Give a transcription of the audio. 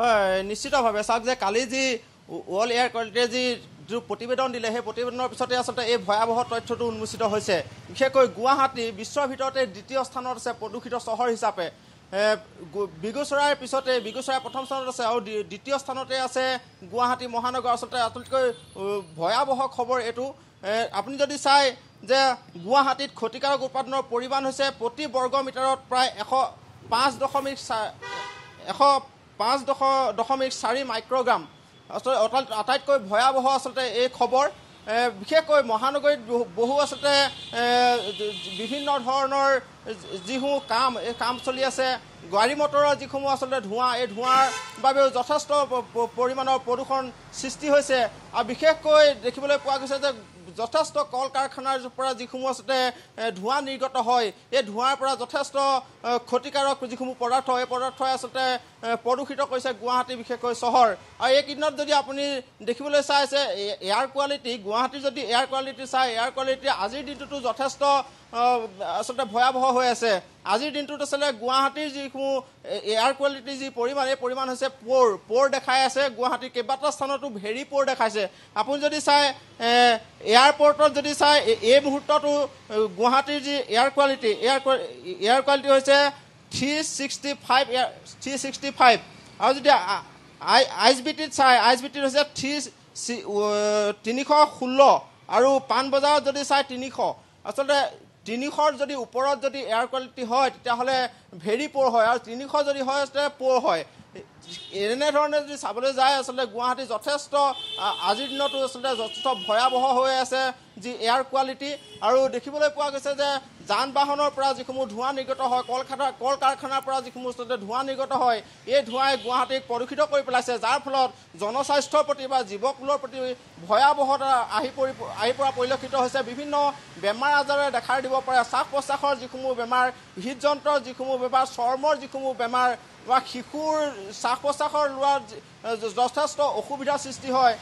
হয় নিশ্চিতভাৱে চাওক যে কালি যি ৱৰ্ল্ড এয়াৰ কোৱালিটিয়ে যি প্ৰতিবেদন দিলে সেই প্ৰতিবেদনৰ পিছতে আচলতে এই ভয়াৱহ তথ্যটো উন্মোচিত হৈছে বিশেষকৈ গুৱাহাটী বিশ্বৰ ভিতৰতে দ্বিতীয় স্থানত আছে প্ৰদূষিত চহৰ হিচাপে বেগুচৰাইৰ পিছতে বেগুচৰাই প্ৰথম স্থানত আছে আৰু দ্বিতীয় স্থানতে আছে গুৱাহাটী মহানগৰ আচলতে আটাইতকৈ ভয়াৱহ খবৰ এইটো আপুনি যদি চাই যে গুৱাহাটীত ক্ষতিকাৰক উৎপাদনৰ পৰিমাণ হৈছে প্ৰতি বৰ্গ মিটাৰত প্ৰায় 105.4 মাইক্ৰগ্ৰাম আচলতে আটাইতকৈ ভয়াৱহ আচলতে এই খবৰ বিশেষকৈ মহানগৰীত বহু আচলতে বিভিন্ন ধৰণৰ যিসমূহ কাম চলি আছে গাড়ী মটৰৰ যিসমূহ আচলতে ধোঁৱা এই ধোঁৱাৰ বাবেও যথেষ্ট পৰিমাণৰ প্ৰদূষণ সৃষ্টি হৈছে আৰু বিশেষকৈ দেখিবলৈ পোৱা গৈছে যে যথেষ্ট কল কাৰখানাৰ পৰা যিসমূহ আচলতে ধোঁৱা নিৰ্গত হয় এই ধোঁৱাৰ পৰা যথেষ্ট ক্ষতিকাৰক যিসমূহ পদাৰ্থ এই পদাৰ্থই আচলতে প্ৰদূষিত কৰিছে গুৱাহাটী বিশেষকৈ চহৰ আৰু এইকেইদিনত যদি আপুনি দেখিবলৈ চাইছে এয়াৰ কোৱালিটি গুৱাহাটীৰ যদি এয়াৰ কোৱালিটি চাই এয়াৰ কোৱালিটি আজিৰ দিনটোতো যথেষ্ট আচলতে ভয়াৱহ হৈ আছে আজিৰ দিনটোত আচলতে গুৱাহাটীৰ যিসমূহ এয়াৰ কোৱালিটি যি পৰিমাণ এই পৰিমাণ হৈছে প'ৰ দেখাই আছে গুৱাহাটীৰ কেইবাটাও স্থানতো ভেৰি প'ৰ দেখাইছে আপুনি যদি চাই এয়াৰপৰ্টত যদি চাই এই মুহূৰ্ততো গুৱাহাটীৰ যি এয়াৰ কোৱালিটি হৈছে 365 আৰু যদি আই এছ বি টিত চাই আই এছ বি টিত হৈছে 316 আৰু পাণবজাৰত যদি চাই 300 আচলতে 300ৰ যদি ওপৰত যদি এয়াৰ কোৱালিটি হয় তেতিয়াহ'লে ভেৰি প'ৰ হয় আৰু 300 যদি হয় তেতিয়া প'ৰ হয় এনেধৰণে যদি চাবলৈ যায় আচলতে গুৱাহাটী যথেষ্ট আজিৰ দিনতো আচলতে যথেষ্ট ভয়াৱহ হৈ আছে যি এয়াৰ কোৱালিটি আৰু দেখিবলৈ পোৱা গৈছে যে যান বাহনৰ পৰা যিসমূহ ধোঁৱা নিৰ্গত হয় কল কাৰখানাৰ পৰা যিসমূহ আচলতে ধোঁৱা নিৰ্গত হয় এই ধোঁৱাই গুৱাহাটীক প্ৰদূষিত কৰি পেলাইছে যাৰ ফলত জনস্বাস্থ্যৰ প্ৰতি বা জীৱকুলৰ প্ৰতি ভয়াৱহতা আহি পৰা পৰিলক্ষিত হৈছে বিভিন্ন বেমাৰ আজাৰে দেখা দিব পাৰে শ্বাস প্ৰশ্বাসৰ যিসমূহ বেমাৰ হৃদযন্ত্ৰৰ যিসমূহ বেমাৰ চৰ্মৰ যিসমূহ বেমাৰ বা শিশুৰ শ্বাস প্ৰশ্বাসৰ লোৱাৰ যথেষ্ট অসুবিধাৰ সৃষ্টি হয়